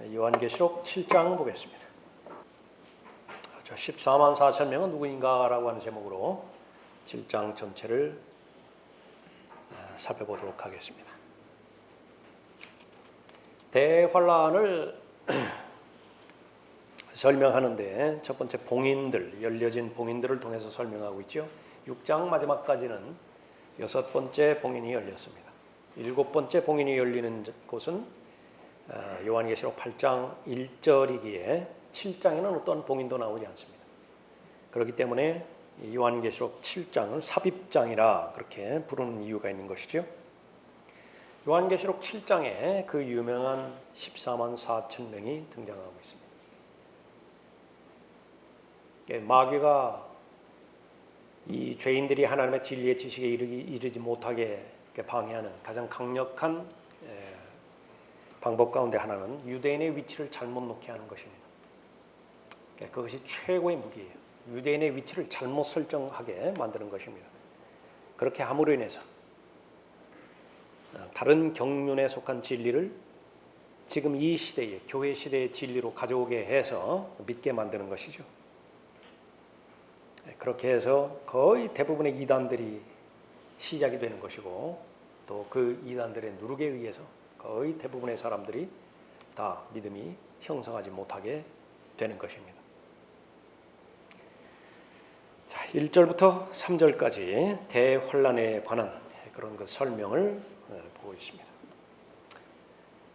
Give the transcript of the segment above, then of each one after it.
요한계시록 7장 보겠습니다. 14만 4천 명은 누구인가라고 하는 제목으로 7장 전체를 살펴보도록 하겠습니다. 대환란을 설명하는데 첫 번째 봉인들, 열려진 봉인들을 통해서 설명하고 있죠. 6장 마지막까지는 6번째 봉인이 열렸습니다. 7번째 봉인이 열리는 곳은 요한계시록 8장 1절이기에 7장에는 어떤 봉인도 나오지 않습니다. 그렇기 때문에 요한계시록 7장은 삽입장이라 그렇게 부르는 이유가 있는 것이죠. 요한계시록 7장에 그 유명한 14만 4천 명이 등장하고 있습니다. 마귀가 이 죄인들이 하나님의 진리의 지식에 이르지 못하게 방해하는 가장 강력한 방법 가운데 하나는 유대인의 위치를 잘못 놓게 하는 것입니다. 그것이 최고의 무기예요. 유대인의 위치를 잘못 설정하게 만드는 것입니다. 그렇게 함으로 인해서 다른 경륜에 속한 진리를 지금 이 시대의 교회 시대의 진리로 가져오게 해서 믿게 만드는 것이죠. 그렇게 해서 거의 대부분의 이단들이 시작이 되는 것이고 또 그 이단들의 누룩에 의해서 거의 대부분의 사람들이 다 믿음이 형성하지 못하게 되는 것입니다. 자, 1절부터 3절까지 대환란에 관한 그런 그 설명을 보고 있습니다.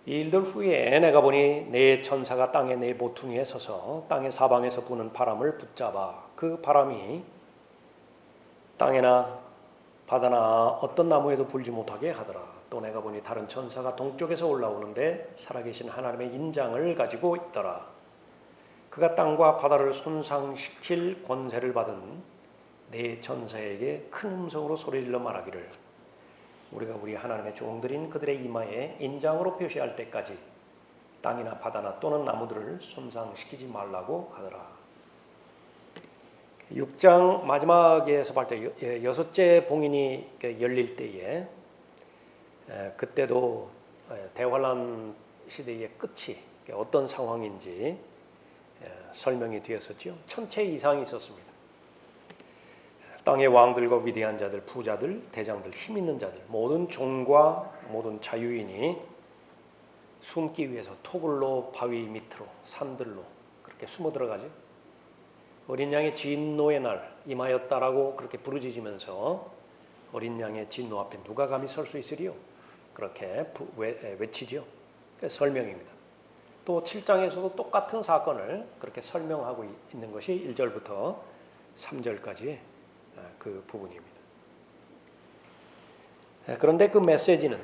이 일들 후에 내가 보니 네 천사가 땅의 네 모퉁이에 서서 땅의 사방에서 부는 바람을 붙잡아 그 바람이 땅에나 바다나 어떤 나무에도 불지 못하게 하더라. 또 내가 보니 다른 천사가 동쪽에서 올라오는데 살아계신 하나님의 인장을 가지고 있더라. 그가 땅과 바다를 손상시킬 권세를 받은 네 천사에게 큰 음성으로 소리질러 말하기를 우리가 우리 하나님의 종들인 그들의 이마에 인장으로 표시할 때까지 땅이나 바다나 또는 나무들을 손상시키지 말라고 하더라. 6장 마지막에서 볼 때 6째 봉인이 열릴 때에 그때도 대환란 시대의 끝이 어떤 상황인지 설명이 되었었죠. 1000채 이상이 있었습니다. 땅의 왕들과 위대한 자들, 부자들, 대장들, 힘 있는 자들, 모든 종과 모든 자유인이 숨기 위해서 토굴로, 바위 밑으로, 산들로 그렇게 숨어 들어가죠. 어린 양의 진노의 날 임하였다라고 그렇게 부르짖으면서 어린 양의 진노 앞에 누가 감히 설 수 있으리요? 그렇게 외치죠. 설명입니다. 또 7장에서도 똑같은 사건을 그렇게 설명하고 있는 것이 1절부터 3절까지의 그 부분입니다. 그런데 그 메시지는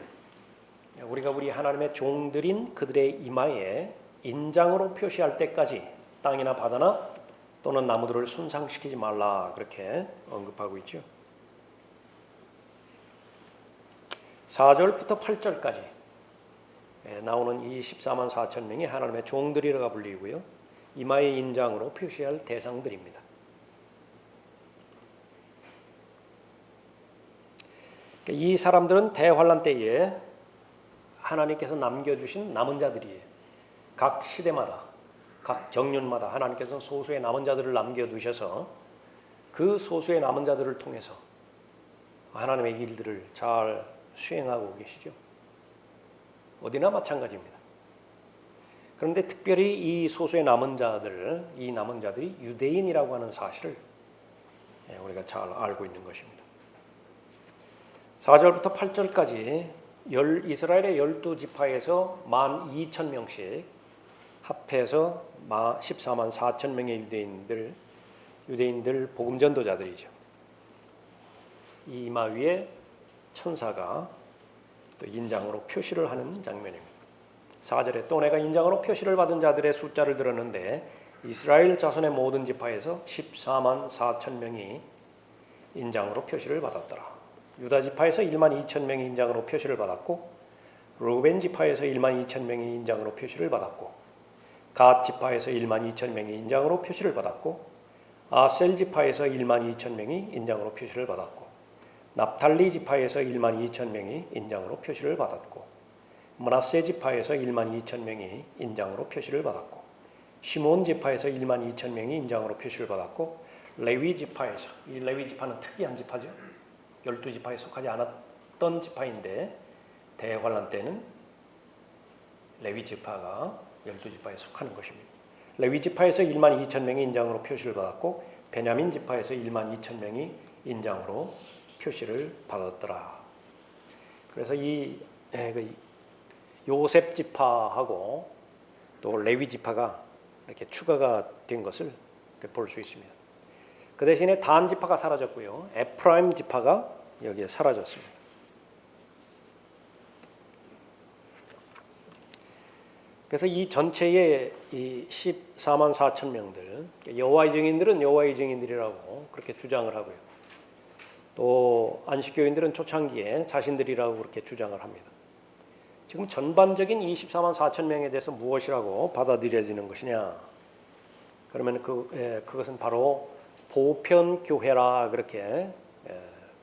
우리가 우리 하나님의 종들인 그들의 이마에 인장으로 표시할 때까지 땅이나 바다나 또는 나무들을 손상시키지 말라 그렇게 언급하고 있죠. 4절부터 8절까지 나오는 이 14만 4천 명이 하나님의 종들이라고 불리고요. 이마의 인장으로 표시할 대상들입니다. 이 사람들은 대환란 때에 하나님께서 남겨주신 남은 자들이에요. 각 시대마다 각 경륜마다 하나님께서 소수의 남은 자들을 남겨두셔서 그 소수의 남은 자들을 통해서 하나님의 일들을 잘 수행하고 계시죠. 어디나 마찬가지입니다. 그런데 특별히 이 소수의 남은 자들, 이 남은 자들이 유대인이라고 하는 사실을 우리가 잘 알고 있는 것입니다. 4절부터 8절까지 이스라엘의 12지파에서 12,000명씩 합해서 14만 4천 명의 유대인들 복음 전도자들이죠. 이 이마 위에 천사가 또 인장으로 표시를 하는 장면입니다. 4절에 또 내가 인장으로 표시를 받은 자들의 숫자를 들었는데 이스라엘 자손의 모든 지파에서 14만 4천 명이 인장으로 표시를 받았더라. 유다 지파에서 1만 2천 명이 인장으로 표시를 받았고 루벤 지파에서 1만 2천 명이 인장으로 표시를 받았고 갓 지파에서 1만 2천 명이 인장으로 표시를 받았고 아셀 지파에서 1만 2천 명이 인장으로 표시를 받았고 납탈리 지파에서 1만 2천 명이 인장으로 표시를 받았고 므낫세 지파에서 1만 2천 명이 인장으로 표시를 받았고, 시몬 지파에서 1만 2천 명이 인장으로 표시를 받았고, 레위 지파에서, 이 레위 지파는 특이한 지파죠. 12지파에 속하지 않았던 지파인데 대환란 때는 레위 지파가 12지파에 속하는 것입니다. 레위 지파에서 1만 2천 명이 인장으로 표시를 받았고, 베냐민 지파에서 1만 2천 명이 인장으로 표시를 받았더라. 그래서 이 요셉 지파하고 또 레위 지파가 이렇게 추가가 된 것을 볼 수 있습니다. 그 대신에 단 지파가 사라졌고요, 에프라임 지파가 여기에 사라졌습니다. 그래서 이 전체의 이 14만 4천 명들, 여호와의 증인들은 여호와의 증인들이라고 그렇게 주장을 하고요, 또 안식교인들은 초창기에 자신들이라고 그렇게 주장을 합니다. 지금 전반적인 24만 4천 명에 대해서 무엇이라고 받아들여지는 것이냐? 그러면 그것은 바로 보편교회라 그렇게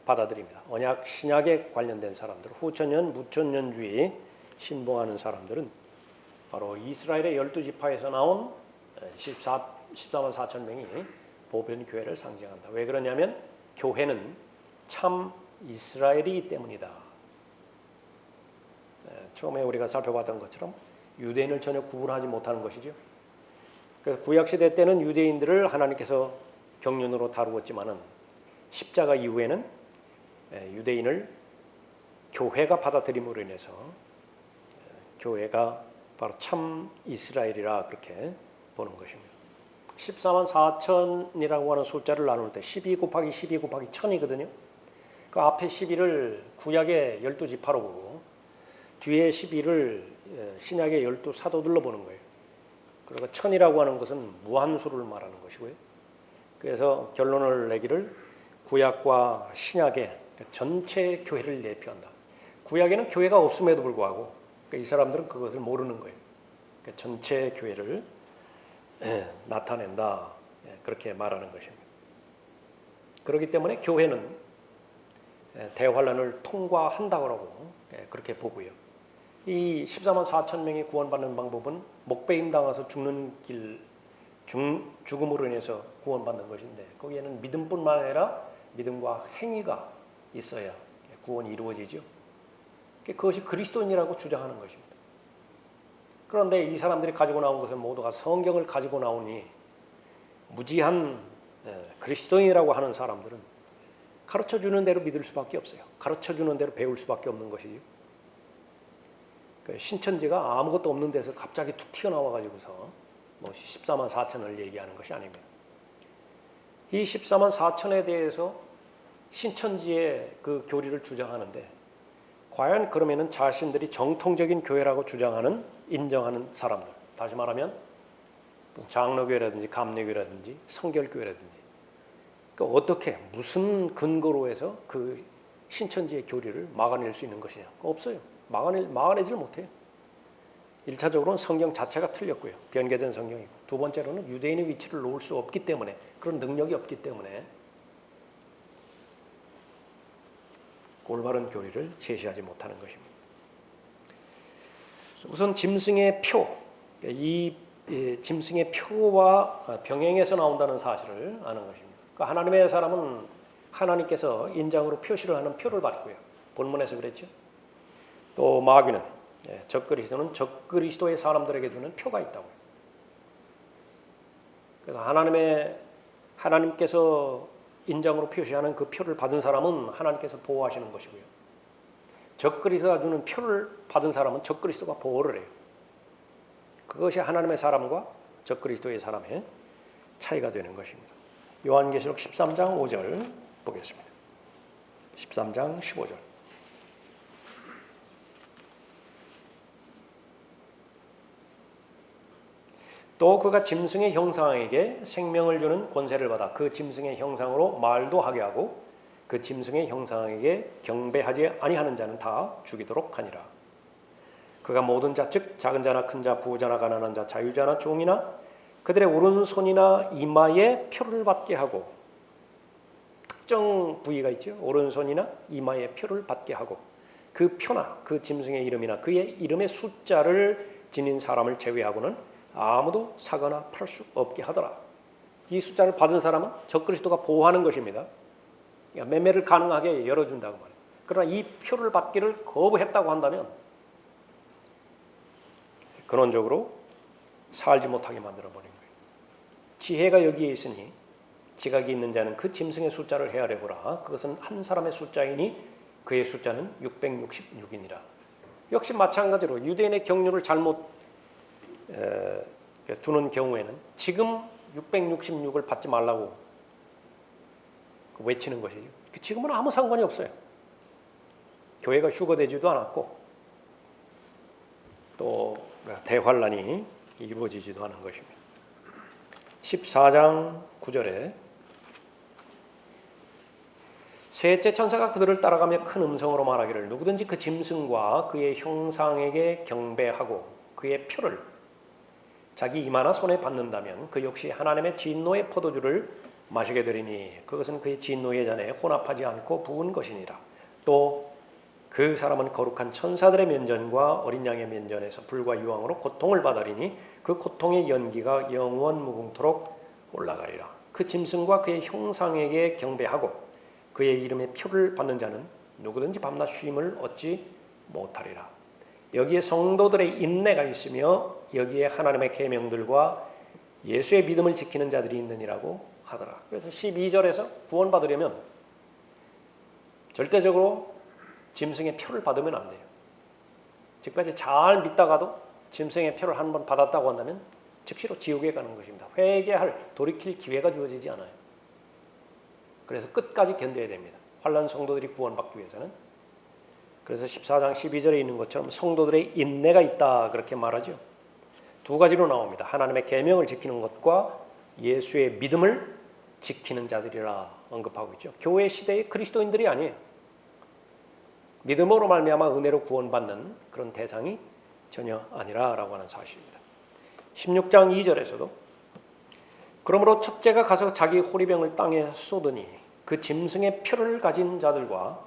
받아들입니다. 언약 신약에 관련된 사람들, 후천년 무천년주의 신봉하는 사람들은 바로 이스라엘의 12지파에서 나온 14만 4천 명이 보편교회를 상징한다. 왜 그러냐면 교회는 참 이스라엘이기 때문이다. 처음에 우리가 살펴봤던 것처럼 유대인을 전혀 구분하지 못하는 것이죠. 그래서 구약시대 때는 유대인들을 하나님께서 경륜으로 다루었지만은 십자가 이후에는 유대인을 교회가 받아들임으로 인해서 교회가 바로 참 이스라엘이라 그렇게 보는 것입니다. 14만 4천이라고 하는 숫자를 나눌 때 12 곱하기 12 곱하기 1000이거든요. 그 앞에 12를 구약의 12지파로 보고 뒤에 12를 신약의 12사도들로 보는 거예요. 그리고 1000이라고 하는 것은 무한수를 말하는 것이고요. 그래서 결론을 내기를 구약과 신약의 전체 교회를 대표한다. 구약에는 교회가 없음에도 불구하고 이 사람들은 그것을 모르는 거예요. 전체 교회를 나타낸다. 그렇게 말하는 것입니다. 그렇기 때문에 교회는 대환란을 통과한다고 그렇게 보고요. 이 14만 4천 명이 구원받는 방법은 목배임 당해서 죽는 길, 죽음으로 인해서 구원받는 것인데 거기에는 믿음뿐만 아니라 믿음과 행위가 있어야 구원이 이루어지죠. 그것이 그리스도인이라고 주장하는 것입니다. 그런데 이 사람들이 가지고 나온 것은 모두가 성경을 가지고 나오니 무지한 그리스도인이라고 하는 사람들은 가르쳐주는 대로 믿을 수밖에 없어요. 가르쳐주는 대로 배울 수밖에 없는 것이죠. 신천지가 아무것도 없는 데서 갑자기 툭 튀어나와가지고서 14만 4천을 얘기하는 것이 아닙니다. 이 14만 4천에 대해서 신천지의 그 교리를 주장하는데 과연 그러면은 자신들이 정통적인 교회라고 주장하는 인정하는 사람들, 다시 말하면 장로교회라든지 감리교회라든지 성결교회라든지 그러니까 어떻게 무슨 근거로 해서 그 신천지의 교리를 막아낼 수 있는 것이냐? 없어요. 막아내질 못해요. 1차적으로는 성경 자체가 틀렸고요. 변개된 성경이고, 두 번째로는 유대인의 위치를 놓을 수 없기 때문에, 그런 능력이 없기 때문에 올바른 교리를 제시하지 못하는 것입니다. 우선 짐승의 표, 이 짐승의 표와 병행해서 나온다는 사실을 아는 것입니다. 그러니까 하나님의 사람은 하나님께서 인장으로 표시를 하는 표를 받고요. 본문에서 그랬죠. 또 마귀는 적그리스도는 적그리스도의 사람들에게 주는 표가 있다고요. 그래서 하나님께서 인장으로 표시하는 그 표를 받은 사람은 하나님께서 보호하시는 것이고요. 적그리스도가 주는 표를 받은 사람은 적그리스도가 보호를 해요. 그것이 하나님의 사람과 적그리스도의 사람의 차이가 되는 것입니다. 요한계시록 13장 5절 보겠습니다. 13장 15절. 또 그가 짐승의 형상에게 생명을 주는 권세를 받아 그 짐승의 형상으로 말도 하게 하고 그 짐승의 형상에게 경배하지 아니하는 자는 다 죽이도록 하니라. 그가 모든 자 즉 작은 자나 큰 자 부자나 가난한 자 자유자나 종이나 그들의 오른손이나 이마에 표를 받게 하고 특정 부위가 있죠. 오른손이나 이마에 표를 받게 하고 그 표나 그 짐승의 이름이나 그의 이름의 숫자를 지닌 사람을 제외하고는 아무도 사거나 팔 수 없게 하더라. 이 숫자를 받은 사람은 적그리스도가 보호하는 것입니다. 그러니까 매매를 가능하게 열어준다고 말해요. 그러나 이 표를 받기를 거부했다고 한다면 근원적으로 살지 못하게 만들어버린 거예요. 지혜가 여기에 있으니 지각이 있는 자는 그 짐승의 숫자를 헤아려보라. 그것은 한 사람의 숫자이니 그의 숫자는 666이니라. 역시 마찬가지로 유대인의 경륜을 잘못 두는 경우에는 지금 666을 받지 말라고 외치는 것이죠. 지금은 아무 상관이 없어요. 교회가 휴거되지도 않았고 또 대환란이 이루어지지도 않은 것입니다. 14장 9절에 셋째 천사가 그들을 따라가며 큰 음성으로 말하기를 누구든지 그 짐승과 그의 형상에게 경배하고 그의 표를 자기 이마나 손에 받는다면 그 역시 하나님의 진노의 포도주를 마시게 되리니 그것은 그의 진노의 잔에 혼합하지 않고 부은 것이니라. 또 그 사람은 거룩한 천사들의 면전과 어린 양의 면전에서 불과 유황으로 고통을 받으리니 그 고통의 연기가 영원 무궁토록 올라가리라. 그 짐승과 그의 형상에게 경배하고 그의 이름의 표를 받는 자는 누구든지 밤낮 쉼을 얻지 못하리라. 여기에 성도들의 인내가 있으며 여기에 하나님의 계명들과 예수의 믿음을 지키는 자들이 있느니라고 하더라. 그래서 12절에서 구원받으려면 절대적으로 짐승의 표를 받으면 안 돼요. 지금까지 잘 믿다가도 짐승의 표를 한 번 받았다고 한다면 즉시로 지옥에 가는 것입니다. 회개할, 돌이킬 기회가 주어지지 않아요. 그래서 끝까지 견뎌야 됩니다. 환난 성도들이 구원받기 위해서는. 그래서 14장 12절에 있는 것처럼 성도들의 인내가 있다 그렇게 말하죠. 두 가지로 나옵니다. 하나님의 계명을 지키는 것과 예수의 믿음을 지키는 자들이라 언급하고 있죠. 교회 시대의 그리스도인들이 아니에요. 믿음으로 말미암아 은혜로 구원받는 그런 대상이 전혀 아니라라고 하는 사실입니다. 16장 2절에서도 그러므로 첫째가 가서 자기 호리병을 땅에 쏟으니 그 짐승의 표를 가진 자들과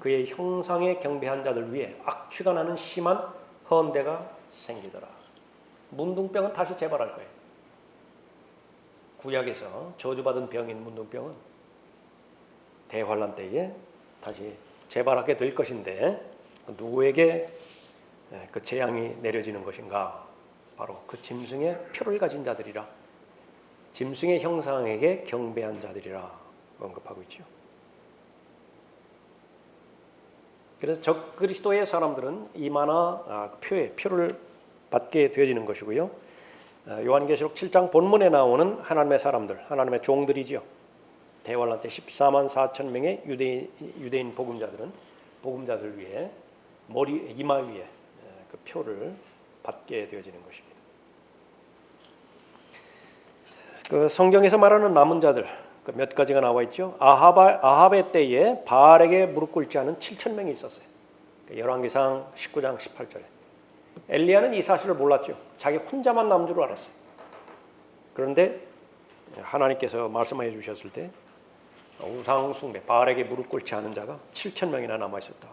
그의 형상에 경배한 자들 위에 악취가 나는 심한 헌대가 생기더라. 문둥병은 다시 재발할 거예요. 구약에서 저주받은 병인 문둥병은 대환란 때에 다시 재발하게 될 것인데 누구에게 그 재앙이 내려지는 것인가? 바로 그 짐승의 표를 가진 자들이라, 짐승의 형상에게 경배한 자들이라 언급하고 있죠. 그래서 적그리스도의 사람들은 이마나 표를 받게 되어지는 것이고요. 요한계시록 7장 본문에 나오는 하나님의 사람들, 하나님의 종들이지요. 대환란 때 14만 4천 명의 유대인 복음자들 위에 이마 위에 그 표를 받게 되어지는 것입니다. 그 성경에서 말하는 남은 자들 몇 가지가 나와 있죠. 아합의 때에 바알에게 무릎 꿇지 않은 7천 명이 있었어요. 열왕기상 19장 18절에 엘리야는 이 사실을 몰랐죠. 자기 혼자만 남은 줄 알았어요. 그런데 하나님께서 말씀해 주셨을 때 우상 숭배, 바알에게 무릎 꿇지 않은 자가 7천 명이나 남아 있었다.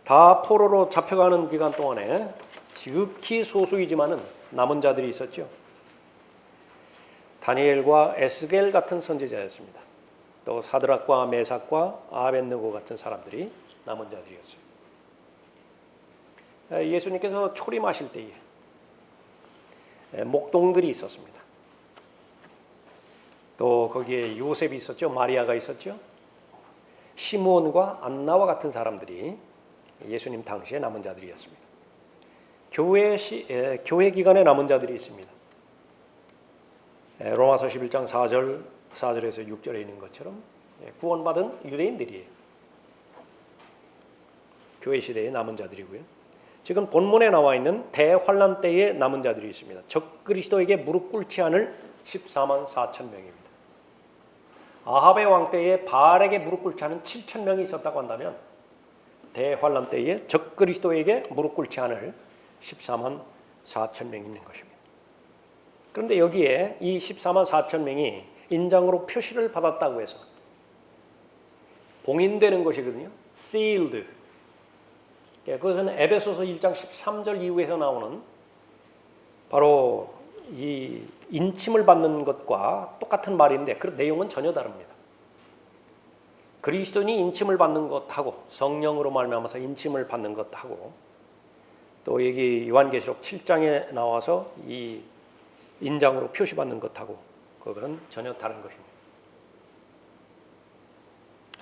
다 포로로 잡혀가는 기간 동안에 지극히 소수이지만은 남은 자들이 있었죠. 다니엘과 에스겔 같은 선지자였습니다. 또 사드락과 메삭과 아벳느고 같은 사람들이 남은 자들이었어요. 예수님께서 초림하실 때에 목동들이 있었습니다. 또 거기에 요셉이 있었죠. 마리아가 있었죠. 시므온과 안나와 같은 사람들이 예수님 당시에 남은 자들이었습니다. 교회 기간에 남은 자들이 있습니다. 로마서 11장 4절에서 6절에 있는 것처럼 구원받은 유대인들이에요. 교회 시대의 남은 자들이고요. 지금 본문에 나와 있는 대환란 때의 남은 자들이 있습니다. 적그리스도에게 무릎 꿇지 않을 14만 4천 명입니다. 아합의 왕 때에 바알에게 무릎 꿇지 않은 7천 명이 있었다고 한다면 대환란 때에 적그리스도에게 무릎 꿇지 않을 14만 4천 명이 있는 것입니다. 그런데 여기에 이 14만 4천 명이 인장으로 표시를 받았다고 해서 봉인되는 것이거든요. sealed, 그것은 에베소서 1장 13절 이후에서 나오는 바로 이 인침을 받는 것과 똑같은 말인데 그 내용은 전혀 다릅니다. 그리스도인이 인침을 받는 것하고 성령으로 말미암아서 인침을 받는 것하고 또 여기 요한계시록 7장에 나와서 이 인장으로 표시받는 것하고 그거는 전혀 다른 것입니다.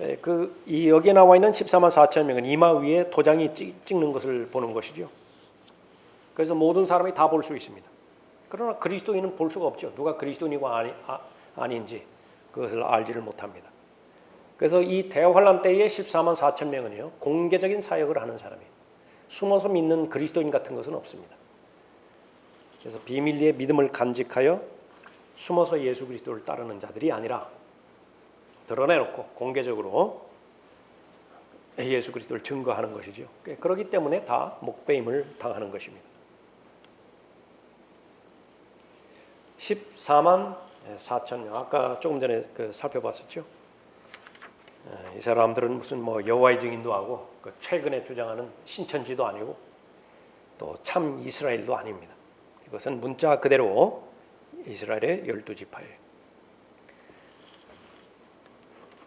여기에 나와 있는 14만 4천 명은 이마 위에 도장이 찍는 것을 보는 것이죠. 그래서 모든 사람이 다 볼 수 있습니다. 그러나 그리스도인은 볼 수가 없죠. 누가 그리스도인이고 아닌지 그것을 알지를 못합니다. 그래서 이 대환란 때의 14만 4천 명은요, 공개적인 사역을 하는 사람이에요. 숨어서 믿는 그리스도인 같은 것은 없습니다. 그래서 비밀리에 믿음을 간직하여 숨어서 예수 그리스도를 따르는 자들이 아니라 드러내놓고 공개적으로 예수 그리스도를 증거하는 것이죠. 그렇기 때문에 다 목배임을 당하는 것입니다. 14만 4천 명, 아까 조금 전에 살펴봤었죠. 이 사람들은 무슨 여호와의 증인도 하고 최근에 주장하는 신천지도 아니고 또 참 이스라엘도 아닙니다. 이것은 문자 그대로 이스라엘의 12지파예요.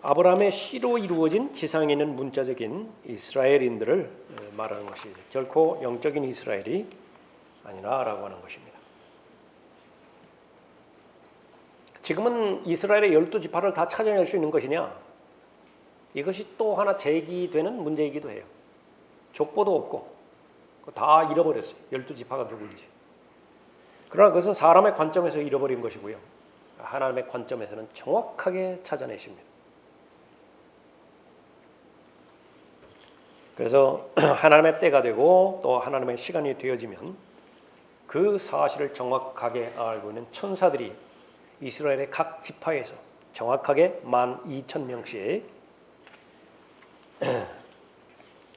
아브라함의 씨로 이루어진 지상에 있는 문자적인 이스라엘인들을 말하는 것이 결코 영적인 이스라엘이 아니라라고 하는 것입니다. 지금은 이스라엘의 12지파를 다 찾아낼 수 있는 것이냐? 이것이 또 하나 제기되는 문제이기도 해요. 족보도 없고 다 잃어버렸어요. 12지파가 누구인지. 그러나 그것은 사람의 관점에서 잃어버린 것이고요. 하나님의 관점에서는 정확하게 찾아내십니다. 그래서 하나님의 때가 되고 또 하나님의 시간이 되어지면 그 사실을 정확하게 알고 있는 천사들이 이스라엘의 각 지파에서 정확하게 12,000명씩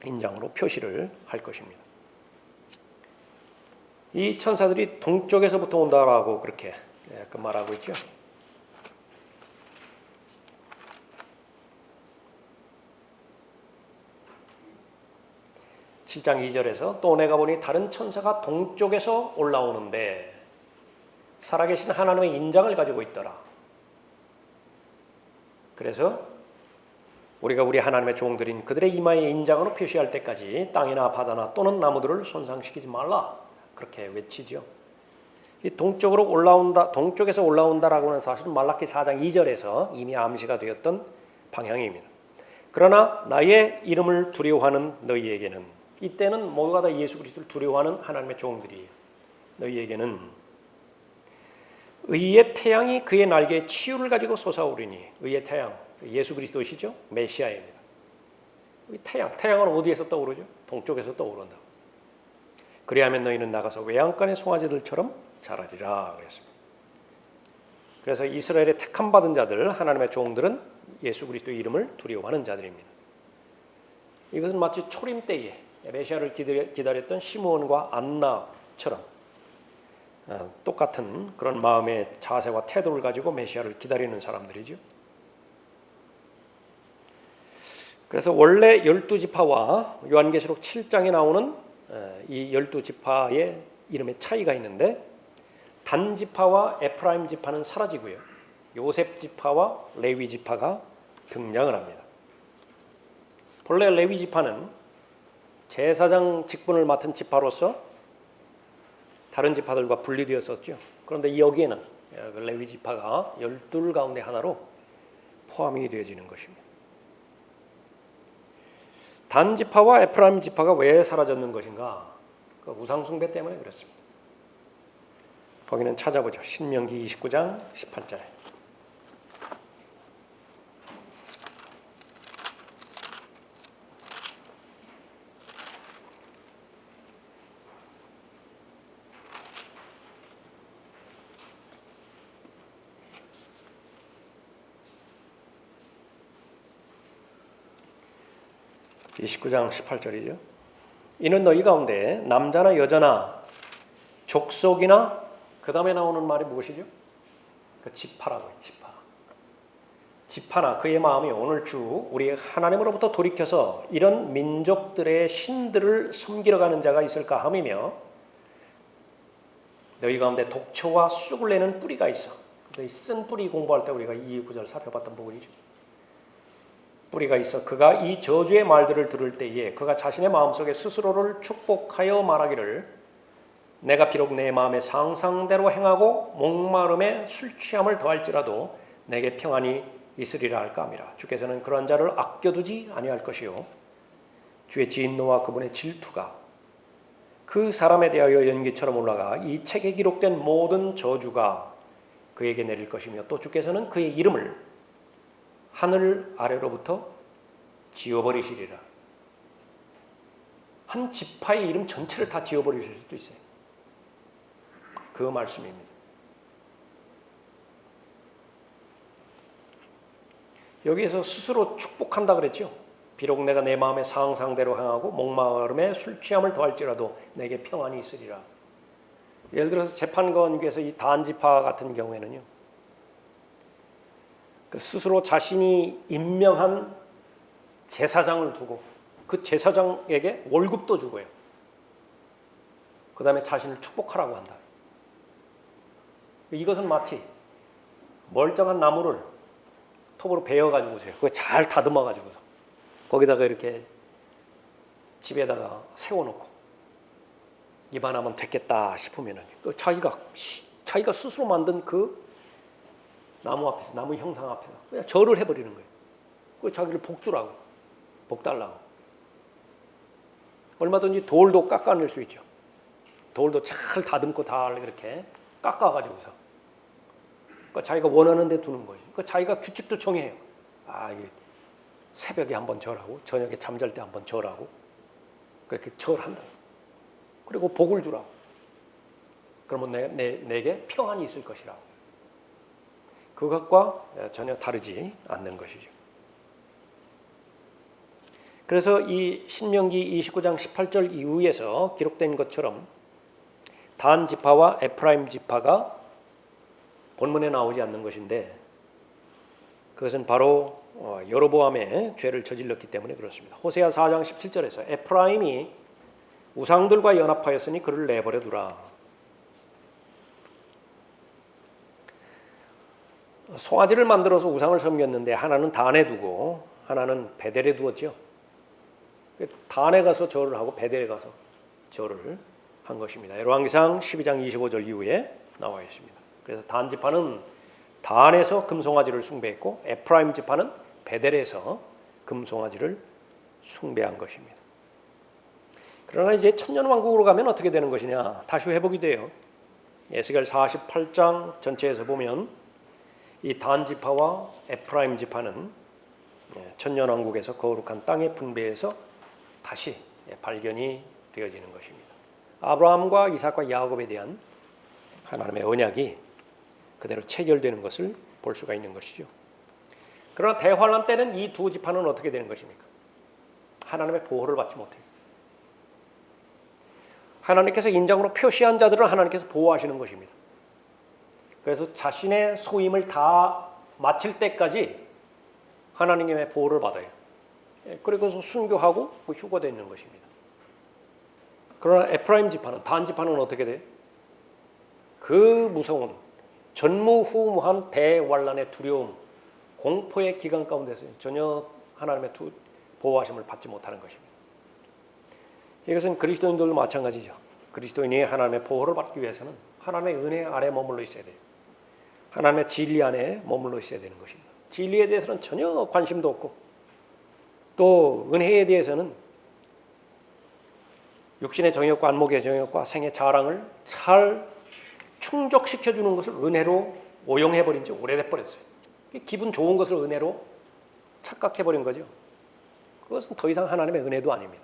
인장으로 표시를 할 것입니다. 이 천사들이 동쪽에서부터 온다라고 그렇게 말하고 있죠. 7장 2절에서 또 내가 보니 다른 천사가 동쪽에서 올라오는데 살아계신 하나님의 인장을 가지고 있더라. 그래서 우리가 우리 하나님의 종들인 그들의 이마에 인장으로 표시할 때까지 땅이나 바다나 또는 나무들을 손상시키지 말라. 그렇게 외치죠. 이 동쪽으로 올라온다, 동쪽에서 올라온다라고 하는 사실은 말라기 4장 2절에서 이미 암시가 되었던 방향입니다. 그러나 나의 이름을 두려워하는 너희에게는, 이때는 모두가 다 예수 그리스도를 두려워하는 하나님의 종들이, 너희에게는 의의 태양이 그의 날개에 치유를 가지고 솟아오르니, 의의 태양, 예수 그리스도시죠. 메시아입니다. 태양은 어디에서 떠오르죠? 동쪽에서 떠오른다. 그리하면 너희는 나가서 외양간의 송아지들처럼 자라리라 그랬습니다. 그래서 이스라엘의 택함 받은 자들, 하나님의 종들은 예수 그리스도의 이름을 두려워하는 자들입니다. 이것은 마치 초림 때에 메시아를 기다렸던 시므온과 안나처럼 똑같은 그런 마음의 자세와 태도를 가지고 메시아를 기다리는 사람들이죠. 그래서 원래 12지파와 요한계시록 7장에 나오는 이 12지파의 이름의 차이가 있는데, 단지파와 에프라임 지파는 사라지고요, 요셉 지파와 레위 지파가 등장을 합니다. 본래 레위 지파는 제사장 직분을 맡은 지파로서 다른 지파들과 분리되었었죠. 그런데 여기에는 레위 지파가 12 가운데 하나로 포함이 되어지는 것입니다. 단지파와 에프라임 지파가 왜 사라졌는 것인가? 그 우상 숭배 때문에 그렇습니다. 거기는 찾아보죠. 신명기 29장 18절에. (29장 18절이죠) 이는 너희 가운데 남자나 여자나 족속이나, 그 다음에 나오는 말이 무엇이죠? 그 지파라고 해요. 지파. 지파나 그의 마음이 오늘 주 우리 하나님으로부터 돌이켜서 이런 민족들의 신들을 섬기러 가는 자가 있을까 함이며 너희 가운데 독초와 쑥을 내는 뿌리가 있어. 쓴 뿌리 공부할 때 우리가 이 구절 살펴봤던 부분이죠. 뿌리가 있어 그가 이 저주의 말들을 들을 때에 그가 자신의 마음속에 스스로를 축복하여 말하기를 내가 비록 내 마음의 상상대로 행하고 목마름에 술 취함을 더할지라도 내게 평안이 있으리라 할까 함이라. 주께서는 그러한 자를 아껴두지 아니할 것이요 주의 진노와 그분의 질투가 그 사람에 대하여 연기처럼 올라가 이 책에 기록된 모든 저주가 그에게 내릴 것이며 또 주께서는 그의 이름을 하늘 아래로부터 지워버리시리라. 한 지파의 이름 전체를 다 지워버리실 수도 있어요. 그 말씀입니다. 여기에서 스스로 축복한다 그랬죠. 비록 내가 내 마음의 상상대로 행하고 목마름에 술 취함을 더할지라도 내게 평안이 있으리라. 예를 들어서 재판관께서 이 단지파 같은 경우에는요, 그 스스로 자신이 임명한 제사장을 두고 그 제사장에게 월급도 주고요. 그 다음에 자신을 축복하라고 한다. 이것은 마치 멀쩡한 나무를 톱으로 베어가지고 오세요. 그거 잘 다듬어가지고서 거기다가 이렇게 집에다가 세워놓고 입안하면 됐겠다 싶으면은 자기가 스스로 만든 그 나무 앞에서 나무 형상 앞에서 그냥 절을 해버리는 거예요. 그 자기를 복주라고 복달라고. 얼마든지 돌도 깎아낼 수 있죠. 돌도 잘 다듬고 다 이렇게 깎아가지고서 자기가 원하는 데 두는 거예요. 자기가 규칙도 정해요. 새벽에 한번 절하고 저녁에 잠잘 때 한번 절하고 그렇게 절한다. 그리고 복을 주라고. 그러면 내게 평안이 있을 것이라고. 그것과 전혀 다르지 않는 것이죠. 그래서 이 신명기 29장 18절 이후에서 기록된 것처럼 단 지파와 에프라임 지파가 본문에 나오지 않는 것인데 그것은 바로 여로보암의 죄를 저질렀기 때문에 그렇습니다. 호세아 4장 17절에서 에프라임이 우상들과 연합하였으니 그를 내버려 두라. 송아지를 만들어서 우상을 섬겼는데 하나는 단에 두고 하나는 베델에 두었죠. 단에 가서 절을 하고 베델에 가서 절을 한 것입니다. 열왕기상 12장 25절 이후에 나와 있습니다. 그래서 단 지파는 단에서 금송아지를 숭배했고 에프라임 지파는 베델에서 금송아지를 숭배한 것입니다. 그러나 이제 천년왕국으로 가면 어떻게 되는 것이냐? 다시 회복이 돼요. 에스겔 48장 전체에서 보면 이 단 지파와 에프라임 지파는 천년왕국에서 거룩한 땅의 분배에서 다시 발견이 되어지는 것입니다. 아브라함과 이삭과 야곱에 대한 하나님의 언약이 그대로 체결되는 것을 볼 수가 있는 것이죠. 그러나 대환란 때는 이 두 지파는 어떻게 되는 것입니까? 하나님의 보호를 받지 못해요. 하나님께서 인장으로 표시한 자들을 하나님께서 보호하시는 것입니다. 그래서 자신의 소임을 다 마칠 때까지 하나님의 보호를 받아요. 그리고서 순교하고 휴거되는 것입니다. 그러나 에프라임 지파는 단 지파는 어떻게 돼요? 그 무서운 전무후무한 대환란의 두려움, 공포의 기간 가운데서 전혀 하나님의 보호하심을 받지 못하는 것입니다. 이것은 그리스도인들도 마찬가지죠. 그리스도인이 하나님의 보호를 받기 위해서는 하나님의 은혜 아래 머물러 있어야 돼요. 하나님의 진리 안에 머물러 있어야 되는 것입니다. 진리에 대해서는 전혀 관심도 없고 또 은혜에 대해서는 육신의 정욕과 안목의 정욕과 생의 자랑을 잘 충족시켜주는 것을 은혜로 오용해버린 지 오래돼버렸어요. 기분 좋은 것을 은혜로 착각해버린 거죠. 그것은 더 이상 하나님의 은혜도 아닙니다.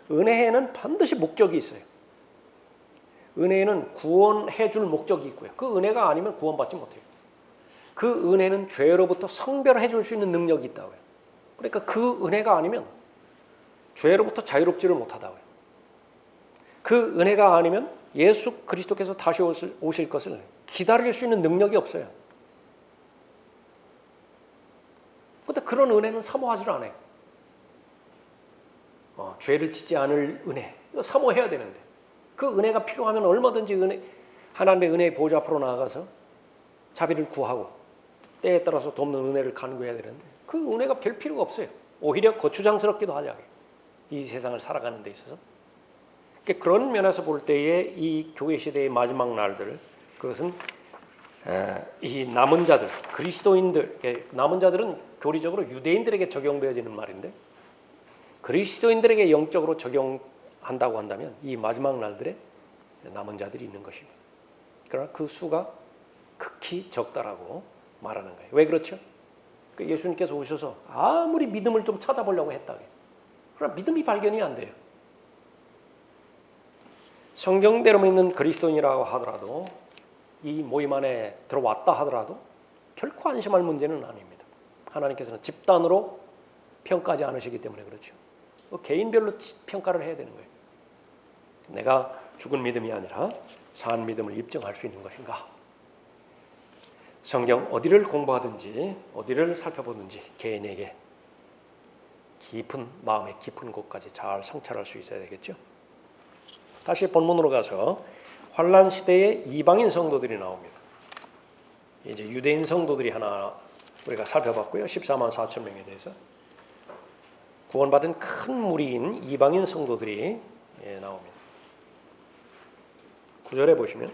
은혜에는 반드시 목적이 있어요. 은혜에는 구원해 줄 목적이 있고요. 그 은혜가 아니면 구원받지 못해요. 그 은혜는 죄로부터 성별해 줄 수 있는 능력이 있다고요. 그러니까 그 은혜가 아니면 죄로부터 자유롭지를 못하다고요. 그 은혜가 아니면 예수 그리스도께서 다시 오실 것을 기다릴 수 있는 능력이 없어요. 그런데 그런 은혜는 사모하지 않아요. 죄를 짓지 않을 은혜, 이거 사모해야 되는데 그 은혜가 필요하면 얼마든지 하나님의 은혜의 보좌 앞으로 나아가서 자비를 구하고 때에 따라서 돕는 은혜를 간구해야 되는데 그 은혜가 별 필요가 없어요. 오히려 거추장스럽기도 하죠. 이 세상을 살아가는 데 있어서. 그런 면에서 볼 때에 이 교회 시대의 마지막 날들, 그것은 이 남은 자들, 그리스도인들, 남은 자들은 교리적으로 유대인들에게 적용되어지는 말인데 그리스도인들에게 영적으로 적용한다고 한다면 이 마지막 날들에 남은 자들이 있는 것입니다. 그러나 그 수가 극히 적다라고 말하는 거예요. 왜 그렇죠? 예수님께서 오셔서 아무리 믿음을 좀 찾아보려고 했다. 그러나 믿음이 발견이 안 돼요. 성경대로 믿는 그리스도인이라고 하더라도 이 모임 안에 들어왔다 하더라도 결코 안심할 문제는 아닙니다. 하나님께서는 집단으로 평가하지 않으시기 때문에 그렇죠. 개인별로 평가를 해야 되는 거예요. 내가 죽은 믿음이 아니라 산 믿음을 입증할 수 있는 것인가? 성경 어디를 공부하든지 어디를 살펴보든지 개인에게 깊은 마음의 깊은 곳까지 잘 성찰할 수 있어야 되겠죠. 다시 본문으로 가서 환란 시대의 이방인 성도들이 나옵니다. 이제 유대인 성도들이 하나 우리가 살펴봤고요. 14만 4천 명에 대해서 구원받은 큰 무리인 이방인 성도들이 나옵니다. 9절에 보시면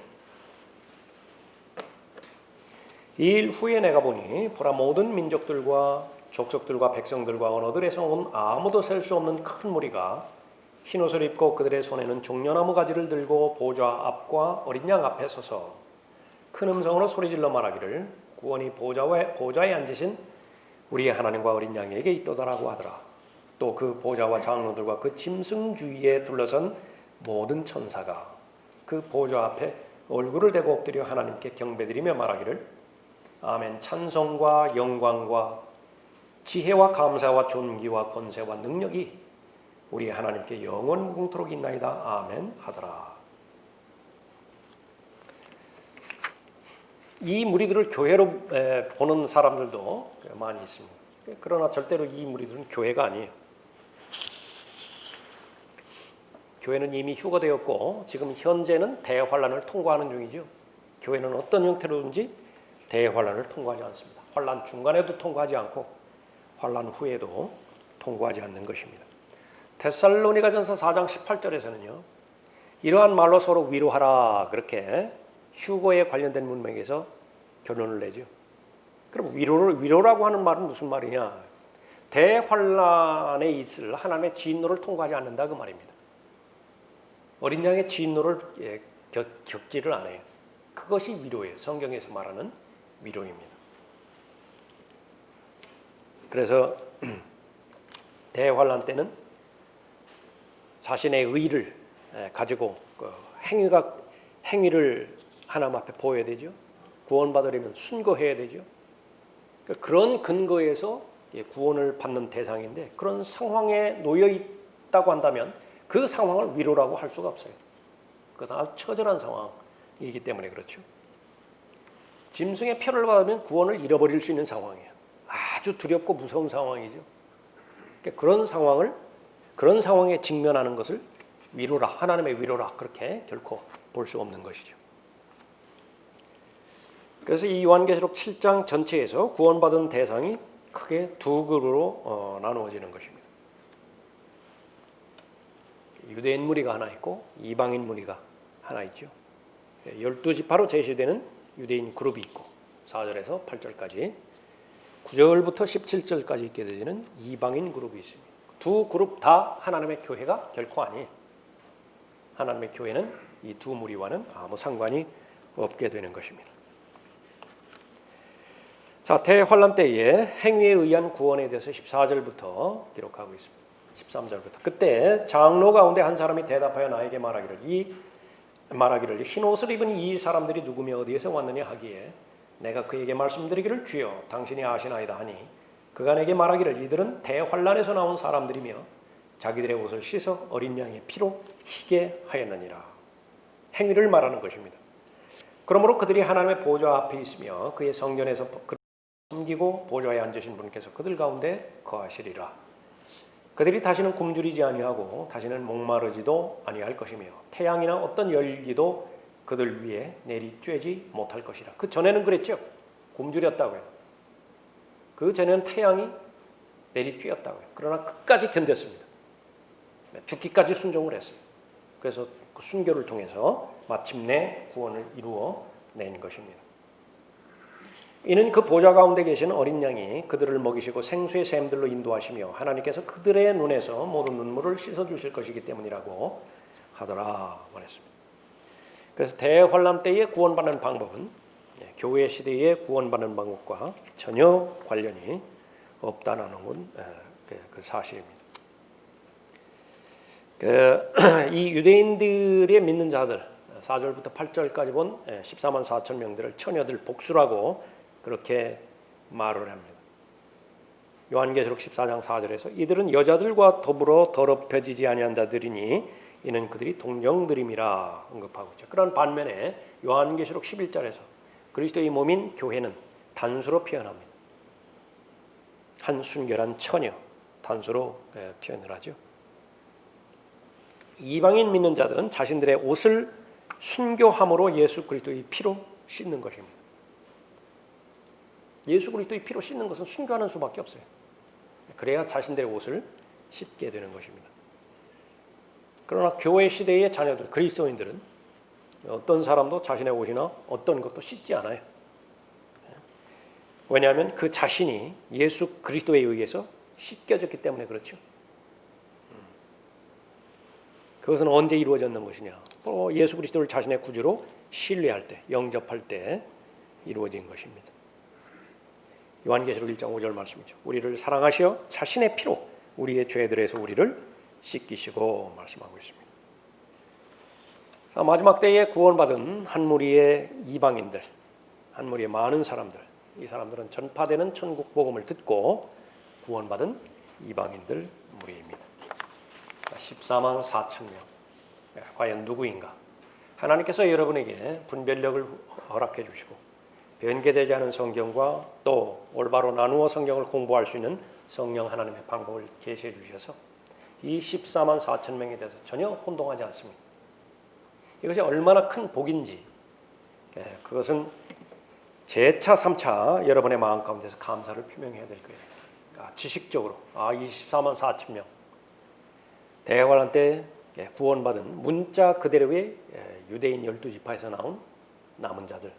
이 일 후에 내가 보니 보라 모든 민족들과 족속들과 백성들과 언어들에서 온 아무도 셀 수 없는 큰 무리가 흰옷을 입고 그들의 손에는 종려나무 가지를 들고 보좌 앞과 어린 양 앞에 서서 큰 음성으로 소리질러 말하기를 구원이 보좌에 앉으신 우리의 하나님과 어린 양에게 있도다라고 하더라. 또 그 보좌와 장로들과 그 짐승 주위에 둘러선 모든 천사가 그 보좌 앞에 얼굴을 대고 엎드려 하나님께 경배드리며 말하기를 아멘. 찬송과 영광과 지혜와 감사와 존귀와 권세와 능력이 우리 하나님께 영원 무궁토록 있나이다. 아멘 하더라. 이 무리들을 교회로 보는 사람들도 많이 있습니다. 그러나 절대로 이 무리들은 교회가 아니에요. 교회는 이미 휴거되었고 지금 현재는 대환란을 통과하는 중이죠. 교회는 어떤 형태로든지 대환란을 통과하지 않습니다. 환란 중간에도 통과하지 않고 환란 후에도 통과하지 않는 것입니다. 데살로니가전서 4장 18절에서는요. 이러한 말로 서로 위로하라 그렇게 휴거에 관련된 문맥에서 결론을 내죠. 그럼 위로라고 하는 말은 무슨 말이냐? 대환란에 있을 하나님의 진노를 통과하지 않는다 그 말입니다. 어린 양의 진노를 겪지를 않아요. 그것이 위로예요. 성경에서 말하는 위로입니다. 그래서 대환란 때는 자신의 의를 가지고 행위를 하나님 앞에 보여야 되죠. 구원받으려면 순거해야 되죠. 그런 근거에서 구원을 받는 대상인데 그런 상황에 놓여 있다고 한다면 그 상황을 위로라고 할 수가 없어요. 그것은 아주 처절한 상황이기 때문에 그렇죠. 짐승의 표를 받으면 구원을 잃어버릴 수 있는 상황이에요. 아주 두렵고 무서운 상황이죠. 그런 상황에 직면하는 것을 위로라, 하나님의 위로라 그렇게 결코 볼 수 없는 것이죠. 그래서 이 요한계시록 7장 전체에서 구원받은 대상이 크게 두 그룹으로 나누어지는 것입니다. 유대인 무리가 하나 있고 이방인 무리가 하나 있죠. 12지파로 제시되는 유대인 그룹이 있고 4절에서 8절까지 9절부터 17절까지 있게 되는 이방인 그룹이 있습니다. 두 그룹 다 하나님의 교회가 결코 아니에요. 하나님의 교회는 이 두 무리와는 아무 상관이 없게 되는 것입니다. 자, 대환란 때에 행위에 의한 구원에 대해서 14절부터 기록하고 있습니다. 13절부터 그때 장로 가운데 한 사람이 대답하여 나에게 말하기를 흰옷을 입은 이 사람들이 누구며 어디에서 왔느냐 하기에 내가 그에게 말씀드리기를 주여 당신이 아시나이다 하니 그가 내게 말하기를 이들은 대환란에서 나온 사람들이며 자기들의 옷을 씻어 어린 양의 피로 희게 하였느니라. 행위를 말하는 것입니다. 그러므로 그들이 하나님의 보좌 앞에 있으며 그의 성전에서 섬기고 보좌에 앉으신 분께서 그들 가운데 거하시리라. 그들이 다시는 굶주리지 아니하고 다시는 목마르지도 아니할 것이며 태양이나 어떤 열기도 그들 위에 내리쬐지 못할 것이라. 그 전에는 그랬죠. 굶주렸다고요. 그 전에는 태양이 내리쬐었다고요. 그러나 끝까지 견뎠습니다. 죽기까지 순종을 했어요. 그래서 그 순교를 통해서 마침내 구원을 이루어 낸 것입니다. 이는 그 보좌 가운데 계시는 어린 양이 그들을 먹이시고 생수의 샘들로 인도하시며 하나님께서 그들의 눈에서 모든 눈물을 씻어주실 것이기 때문이라고 하더라 말했습니다. 그래서 대환란 때에 구원받는 방법은 교회 시대에 구원받는 방법과 전혀 관련이 없다는 건 그 사실입니다. 이 유대인들의 믿는 자들 4절부터 8절까지 본 14만 4천 명들을 처녀들 복수라고 그렇게 말을 합니다. 요한계시록 14장 4절에서 이들은 여자들과 더불어 더럽혀지지 아니한 자들이니 이는 그들이 동정들임이라 언급하고 있죠. 그런 반면에 요한계시록 11절에서 그리스도의 몸인 교회는 단수로 표현합니다. 한 순결한 처녀 단수로 표현을 하죠. 이방인 믿는 자들은 자신들의 옷을 순교함으로 예수 그리스도의 피로 씻는 것입니다. 예수 그리스도의 피로 씻는 것은 순교하는 수밖에 없어요. 그래야 자신들의 옷을 씻게 되는 것입니다. 그러나 교회 시대의 자녀들, 그리스도인들은 어떤 사람도 자신의 옷이나 어떤 것도 씻지 않아요. 왜냐하면 그 자신이 예수 그리스도에 의해서 씻겨졌기 때문에 그렇죠. 그것은 언제 이루어졌는 것이냐? 예수 그리스도를 자신의 구주로 신뢰할 때, 영접할 때 이루어진 것입니다. 요한계시록 1장 5절 말씀이죠. 우리를 사랑하시어 자신의 피로 우리의 죄들에서 우리를 씻기시고 말씀하고 있습니다. 자, 마지막 때에 구원받은 한 무리의 이방인들, 한 무리의 많은 사람들, 이 사람들은 전파되는 천국 복음을 듣고 구원받은 이방인들 무리입니다. 14만 4천 명. 과연 누구인가? 하나님께서 여러분에게 분별력을 허락해 주시고 변개되지 않은 성경과 또 올바로 나누어 성경을 공부할 수 있는 성령 하나님의 방법을 계시해 주셔서 이 14만 4천 명에 대해서 전혀 혼동하지 않습니다. 이것이 얼마나 큰 복인지 그것은 제차 3차 여러분의 마음 가운데서 감사를 표명해야 될 거예요. 그러니까 지식적으로 24만 4천 명 대환란 때 구원받은 문자 그대로의 유대인 12지파에서 나온 남은 자들.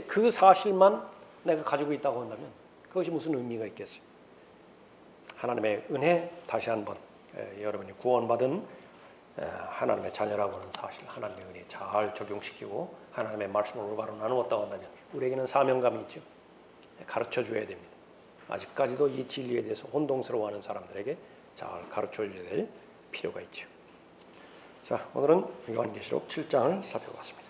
그 사실만 내가 가지고 있다고 한다면 그것이 무슨 의미가 있겠어요? 하나님의 은혜 다시 한번 여러분이 구원받은 하나님의 자녀라고 하는 사실, 하나님의 은혜 잘 적용시키고 하나님의 말씀을 올바로 나누었다고 한다면 우리에게는 사명감이 있죠. 가르쳐 줘야 됩니다. 아직까지도 이 진리에 대해서 혼동스러워하는 사람들에게 잘 가르쳐 줘야 될 필요가 있죠. 자, 오늘은 요한계시록 7장을 살펴봤습니다.